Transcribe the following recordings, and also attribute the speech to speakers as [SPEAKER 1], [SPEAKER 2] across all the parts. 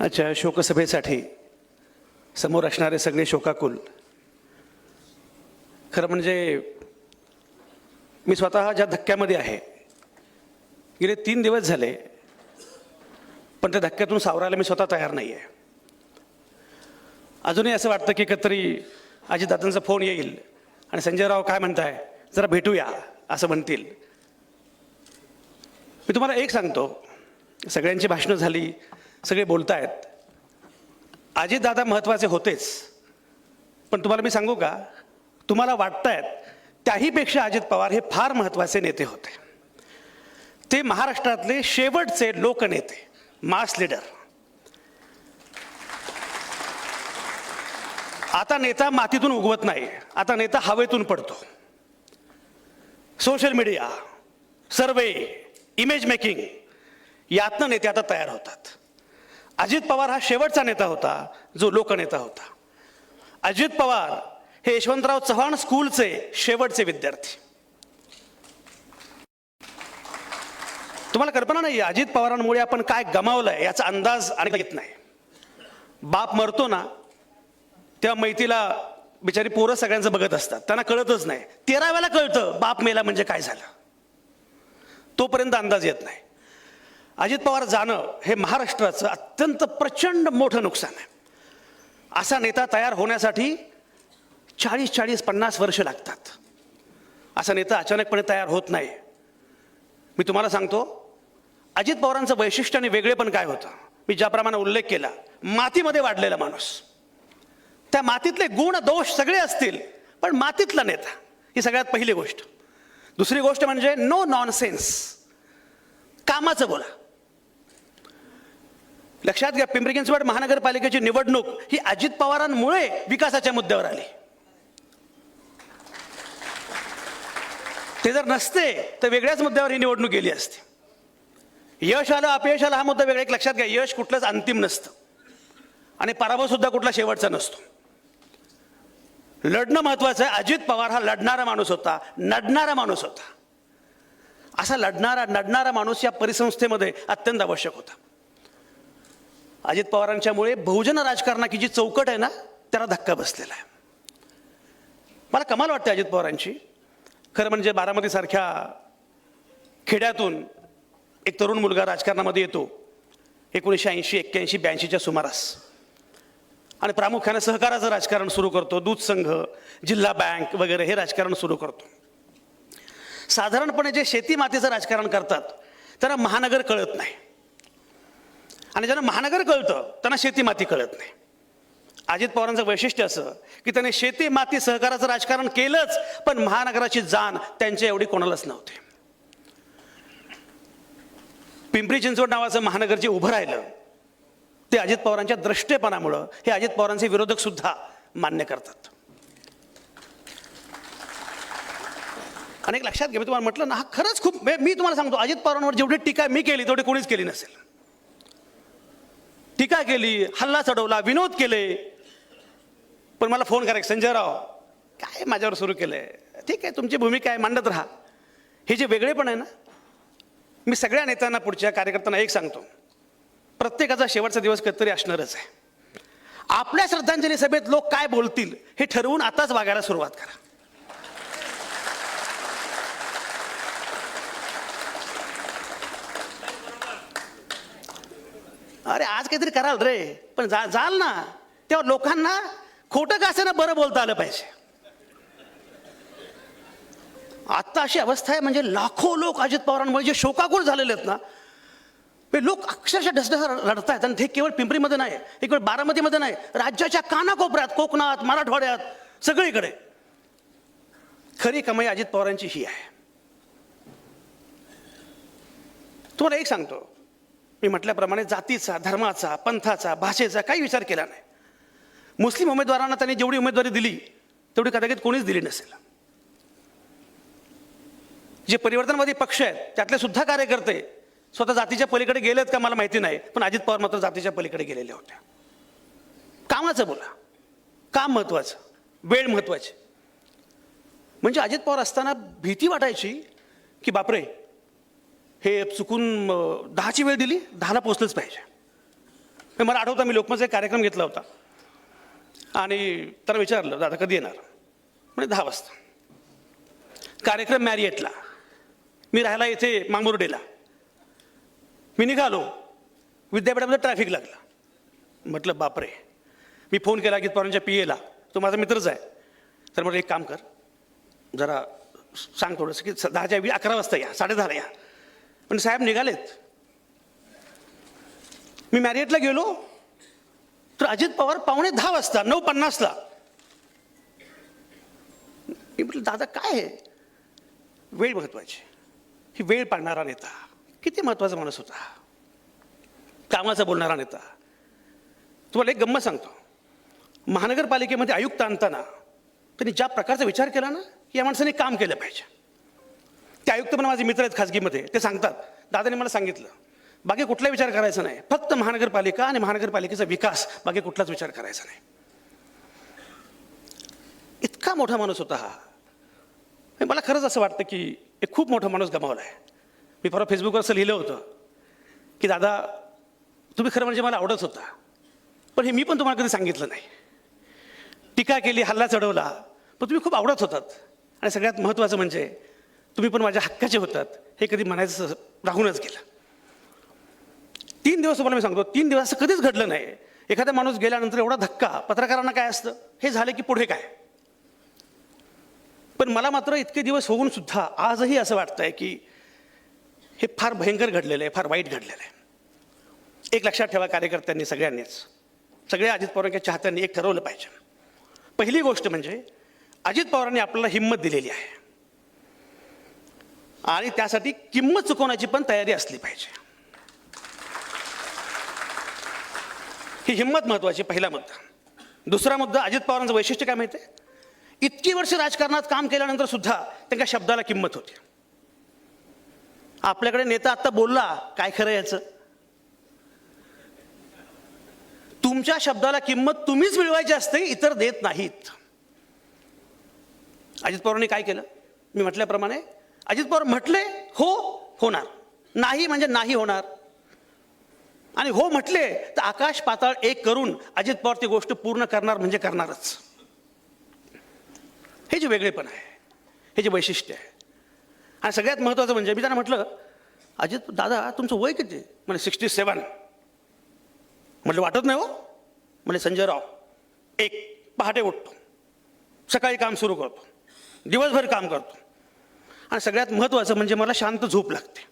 [SPEAKER 1] आजच्या शोकसभेसाठी समोर असणारे सगळे शोकाकुल, खरं म्हणजे मी स्वतः ज्या धक्क्यामध्ये आहे, गेले 3 दिवस झाले, पण त्या धक्क्यातून सावरायला मी स्वतः तयार नाही आहे. अजूनही असं वाटतं की कधीतरी अजितदादांचा फोन येईल आणि संजय राव काय म्हणताय, जरा भेटूया असं म्हणतील. मी तुम्हाला एक सांगतो, सगळ्यांची भाषणं झाली, सगळे बोलतायत, अजितदादा महत्त्वाचे होतेच, पण तुम्हाला मी सांगू का, तुम्हाला वाटतायत त्याहीपेक्षा अजित पवार हे फार महत्त्वाचे नेते होते. ते महाराष्ट्रातले शेवटचे लोकनेते, मास लीडर. आता नेता मातीतून उगवत नाही, आता नेता हवेतून पडतो. सोशल मीडिया, सर्वे, इमेज मेकिंग यातनं नेते आता तयार होतात. अजित पवार हा शेवटचा नेता होता जो लोकनेता होता. अजित पवार हे यशवंतराव चव्हाण स्कूलचे शेवटचे विद्यार्थी. तुम्हाला कल्पना नाही, अजित पवारांमुळे आपण काय गमावलंय याचा अंदाज आणि येत नाही. बाप मरतो ना, तेव्हा मैतीला बिचारी पोरं सगळ्यांचं बघत असतात, त्यांना कळतच नाही. 13व्याला कळतं बाप मेला म्हणजे काय झालं, तोपर्यंत अंदाज येत नाही. अजित पवार जाणं हे महाराष्ट्राचं अत्यंत प्रचंड मोठं नुकसान आहे. असा नेता तयार होण्यासाठी 40-50 वर्ष लागतात. असा नेता अचानकपणे तयार होत नाही. मी तुम्हाला सांगतो, अजित पवारांचं वैशिष्ट्य आणि वेगळेपण काय होतं, मी ज्याप्रमाणे उल्लेख केला, मातीमध्ये वाढलेला माणूस. त्या मातीतले गुण दोष सगळे असतील, पण मातीतला नेता ही सगळ्यात पहिली गोष्ट. दुसरी गोष्ट म्हणजे नो नॉनसेन्स, कामाचं बोला. लक्षात घ्या, पिंपरी चिंचवड महानगरपालिकेची निवडणूक ही अजित पवारांमुळे विकासाच्या मुद्द्यावर आली. ते जर नसते तर वेगळ्याच मुद्द्यावर ही निवडणूक गेली असती. यश आलं अपयश आलं हा मुद्दा वेगळा. एक लक्षात घ्या, यश कुठलंच अंतिम नसतं आणि पराभव सुद्धा कुठला शेवटचा नसतो. लढणं महत्वाचं आहे. अजित पवार हा लढणारा माणूस होता, नडणारा माणूस होता. असा नडणारा माणूस या परिसंस्थेमध्ये अत्यंत आवश्यक होता. अजित पवारांच्यामुळे बहुजन राजकारणाची जी चौकट आहे ना, त्याला धक्का बसलेला आहे. मला कमाल वाटते अजित पवारांची. खरं म्हणजे बारामतीसारख्या खेड्यातून एक तरुण मुलगा राजकारणामध्ये येतो 1980, 81, 82च्या सुमारास, आणि प्रामुख्याने सहकाराचं राजकारण सुरू करतो. दूध संघ, जिल्हा बँक वगैरे हे राजकारण सुरू करतो. साधारणपणे जे शेती मातीचं राजकारण करतात त्यांना महानगर कळत नाही, आणि ज्यांना महानगर कळतं त्यांना शेती माती कळत नाही. अजित पवारांचं वैशिष्ट्य असं की त्यांनी शेती माती सहकाराचं राजकारण केलंच, पण महानगराची जाण त्यांच्या एवढी कोणालाच नव्हती. पिंपरी चिंचवड नावाचं महानगर जे उभं राहिलं ते अजित पवारांच्या द्रष्टेपणामुळं हे अजित पवारांचे विरोधक सुद्धा मान्य करतात. अनेक लक्षात घ्या, मी तुम्हाला म्हटलं ना, हा खरंच खूप, मी तुम्हाला सांगतो, अजित पवारांवर जेवढी टीका मी केली तेवढी कोणीच केली नसेल. टीका केली, हल्ला चढवला, विनोद केले, पण मला फोन करायचं, संजय राव काय माझ्यावर सुरू केलंय, ठीक आहे तुमची भूमिका आहे, मांडत राहा. हे जे वेगळेपण आहे ना, मी सगळ्या नेत्यांना, पुढच्या कार्यकर्त्यांना एक सांगतो, प्रत्येकाचा शेवटचा दिवस कधीतरी असणारच आहे. आपल्या श्रद्धांजली सभेत लोक काय बोलतील हे ठरवून आताच वागायला सुरुवात करा. अरे आज काहीतरी कराल रे, पण जाल ना तेव्हा लोकांना खोटं का असेना बरं बोलता आलं पाहिजे. आत्ता अशी अवस्था आहे, म्हणजे लाखो लोक अजित पवारांमुळे जे शोकाकुल झालेले आहेत ना, ते लोक अक्षरशः ढसढस लढतायत. आणि ते केवळ पिंपरीमध्ये नाही, केवळ बारामतीमध्ये नाही, राज्याच्या कानाकोपऱ्यात, कोकणात, मराठवाड्यात, सगळीकडे खरी कमाई अजित पवारांची ही आहे. तुम्हाला एक सांगतो, मी म्हटल्याप्रमाणे जातीचा, धर्माचा, पंथाचा, भाषेचा काही विचार केला नाही. मुस्लिम उमेदवारांना त्यांनी जेवढी उमेदवारी दिली तेवढी कदाचित कोणीच दिली नसेल. जे परिवर्तनवादी पक्ष आहेत त्यातले सुद्धा कार्यकर्ते स्वतः जातीच्या पलीकडे गेलेत का मला माहिती नाही, पण अजित पवार मात्र जातीच्या पलीकडे गेलेले होते. कामाचं बोला, काम महत्वाचं, वेळ महत्वाची. म्हणजे अजित पवार असताना भीती वाटायची की बापरे, हे चुकून 10ची वेळ दिली, 10ला पोचलंच पाहिजे. मला आठवतं मी लोकमतचा एक कार्यक्रम घेतला होता आणि त्याला विचारलं, दादा कधी येणार? म्हणजे 10 वाजता. कार्यक्रम मॅरिएटला, मी राहायला इथे मांगुर्डेला. मी निघालो, विद्यापीठामध्ये ट्रॅफिक लागला. म्हटलं बापरे. मी फोन केला की पवारांच्या PA ला, तो माझा मित्रच आहे. तर म्हटलं एक काम कर, जरा सांग थोडंसं की 10च्या 11 वाजता या, 10:30 या. पण साहेब निघालेत. मी मॅरिएटला गेलो तर अजित पवार 9:15 वाजता, 9:50ला. मी म्हटलं दादा काय आहे? वेळ महत्वाची. ही वेळ पाळणारा नेता किती महत्वाचा माणूस होता, कामाचा बोलणारा नेता. तुम्हाला एक गंमत सांगतो. महानगरपालिकेमध्ये आयुक्त आणताना त्यांनी ज्या प्रकारचा विचार केला ना, की या माणसाने काम केलं पाहिजे. ते आयुक्त पण माझे मित्र आहेत खाजगीमध्ये. ते सांगतात, दादाने मला सांगितलं बाकी कुठला विचार करायचा नाही, फक्त महानगरपालिका आणि महानगरपालिकेचा विकास, बाकी कुठलाच विचार करायचा नाही. इतका मोठा माणूस होता हा. मला खरंच असं वाटतं की एक खूप मोठा माणूस गमावला आहे. मी परवा फेसबुकवर असं लिहिलं होतं की दादा तुम्ही खरं म्हणजे मला आवडत होता, पण हे मी पण तुम्हाला कधी सांगितलं नाही. टीका केली, हल्ला चढवला, पण तुम्ही खूप आवडत होतात. आणि सगळ्यात महत्त्वाचं म्हणजे तुम्ही पण माझ्या हक्काचे होतात, हे कधी म्हणायचं राहूनच गेलं. 3 दिवस तुम्हाला मी सांगतो, 3 दिवस असं कधीच घडलं नाही. एखादा माणूस गेल्यानंतर एवढा धक्का. पत्रकारांना काय असतं, हे झालं की पुढे काय. पण मला मात्र इतके दिवस होऊन सुद्धा आजही असं वाटतंय की हे फार भयंकर घडलेलं आहे, फार वाईट घडलेलं आहे. एक लक्षात ठेवा कार्यकर्त्यांनी, सगळ्यांनीच, सगळ्या अजित पवारांच्या चाहत्यांनी एक ठरवलं पाहिजे. पहिली गोष्ट म्हणजे अजित पवारांनी आपल्याला हिंमत दिलेली आहे आणि त्यासाठी किंमत चुकवण्याची पण तयारी असली पाहिजे. ही हिंमत महत्वाची, पहिला मुद्दा. दुसरा मुद्दा, अजित पवारांचं वैशिष्ट्य काय माहिती आहे? इतकी वर्ष राजकारणात काम केल्यानंतर सुद्धा त्यांच्या शब्दाला किंमत होती. आपल्याकडे नेता आता बोलला, काय खरं याचं? तुमच्या शब्दाला किंमत तुम्हीच मिळवायची असते, इतर देत नाहीत. अजित पवारांनी काय केलं? मी म्हटल्याप्रमाणे अजित पवार म्हटले हो होणार, नाही म्हणजे नाही होणार, आणि हो म्हटले तर आकाश पाताळ एक करून अजित पवार ती गोष्ट पूर्ण करणार म्हणजे करणारच. हे जे वेगळेपण आहे, हे जे वैशिष्ट्य आहे. आणि सगळ्यात महत्त्वाचं म्हणजे मी त्यांना म्हटलं, अजित दादा तुमचं वय किती? म्हणजे 67. म्हटलं वाटत नाही हो. म्हणजे संजयराव, एक पहाटे उठतो, सकाळी काम सुरू करतो, दिवसभर काम करतो, आणि सगळ्यात महत्त्वाचं म्हणजे मला शांत झोप लागते.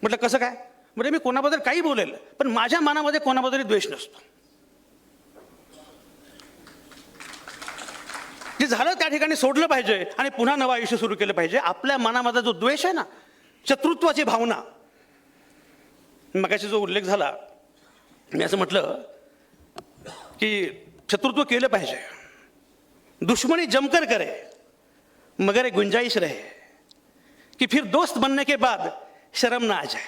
[SPEAKER 1] म्हटलं कसं काय? म्हणजे मी कोणाबद्दल काही बोलेल, पण माझ्या मनामध्ये कोणाबद्दल द्वेष नसतो. जे झालं त्या ठिकाणी सोडलं पाहिजे आणि पुन्हा नवं आयुष्य सुरू केलं पाहिजे. आपल्या मनामध्ये जो द्वेष आहे ना, शत्रुत्वाची भावना, मगाशी जो उल्लेख झाला, मी असं म्हटलं की शत्रुत्व केलं पाहिजे. दुश्मनी जमकर करे मगर एक गुंजाइश रहे कि फिर दोस्त बनने के बाद शर्म ना आ जाए.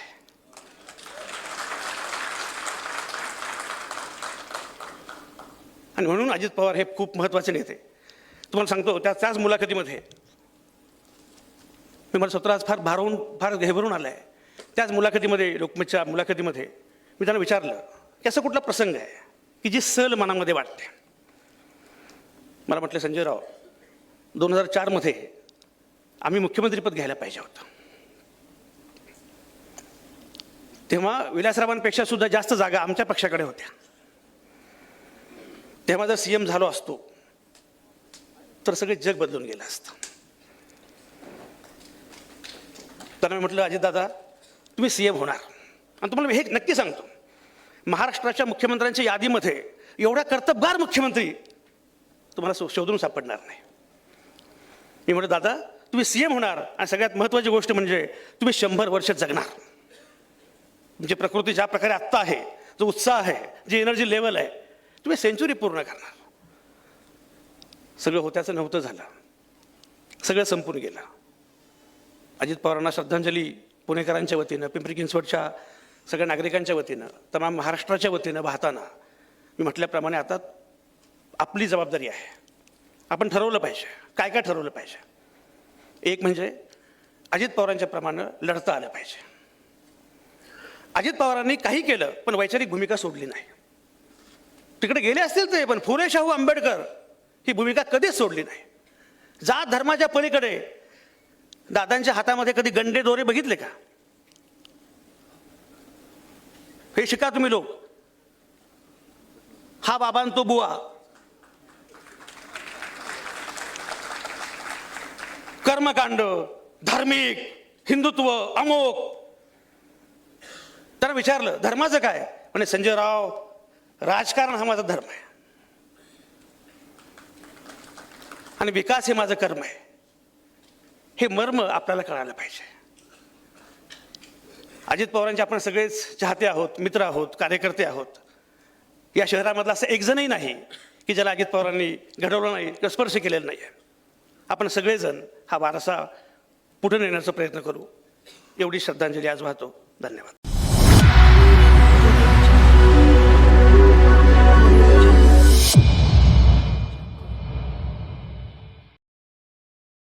[SPEAKER 1] आणि म्हणून अजित पवार हे खूप महत्त्वाचे नेते. तुम्हाला सांगतो, त्याच मुलाखतीमध्ये मी मला स्वतः आज फार घाबरून आलं आहे. त्याच मुलाखतीमध्ये, लोकमतच्या मुलाखतीमध्ये मी त्यांना विचारलं की असा कुठला प्रसंग आहे की जी सल मनामध्ये वाटते. मला म्हटलं, संजयराव 2004 आम्ही मुख्यमंत्रीपद घ्यायला पाहिजे होतं. तेव्हा विलासरावांपेक्षा सुद्धा जास्त जागा आमच्या पक्षाकडे होत्या. तेव्हा जर CM झालो असतो तर सगळे जग बदलून गेलं असतं. त्यांना मी म्हटलं, अजित दादा तुम्ही CM होणार, आणि तुम्हाला हे नक्की सांगतो, महाराष्ट्राच्या मुख्यमंत्र्यांच्या यादीमध्ये एवढा कर्तबगार मुख्यमंत्री तुम्हाला शोधून सापडणार नाही. मी म्हटलं, दादा तुम्ही CM होणार, आणि सगळ्यात महत्त्वाची गोष्ट म्हणजे तुम्ही 100 वर्ष जगणार. म्हणजे प्रकृती ज्या प्रकारे आत्ता आहे, जो उत्साह आहे, जी एनर्जी लेवल आहे, तुम्ही सेंचुरी पूर्ण करणार. सगळं होत्याचं नव्हतं झालं, सगळं संपून गेलं. अजित पवारांना श्रद्धांजली पुणेकरांच्या वतीनं, पिंपरी चिंचवडच्या सगळ्या नागरिकांच्या वतीनं, तमाम महाराष्ट्राच्या वतीनं वाहताना मी म्हटल्याप्रमाणे आता आपली जबाबदारी आहे. आपण ठरवलं पाहिजे. काय काय ठरवलं पाहिजे? एक म्हणजे अजित पवारांच्या प्रमाणे लढता आलं पाहिजे. अजित पवारांनी काही केलं पण वैचारिक भूमिका सोडली नाही. तिकडे गेले असतील ते, पण फुले शाहू आंबेडकर ही भूमिका कधीच सोडली नाही. जात धर्माच्या पलीकडे दादांच्या हातामध्ये कधी गंडे दोरे बघितले का? हे शिका तुम्ही लोक. हा बाबा आणि तो बुवा, कर्मकांड, धार्मिक, हिंदुत्व, अमोक. त्यांना विचारलं धर्माचं काय, म्हणे संजय राव, राजकारण हा माझा धर्म आहे आणि विकास हे माझं कर्म आहे. हे मर्म आपल्याला कळायला पाहिजे. अजित पवारांचे आपण सगळेच चाहते आहोत, मित्र आहोत, कार्यकर्ते आहोत. या शहरामधला असं एक जणही नाही की ज्याला अजित पवारांनी घडवलं नाही किंवा स्पर्श केलेला नाही. आपण सगळेजण हा वारसा पुढे नेण्याचा प्रयत्न करू. एवढी श्रद्धांजली आज वाहतो. धन्यवाद.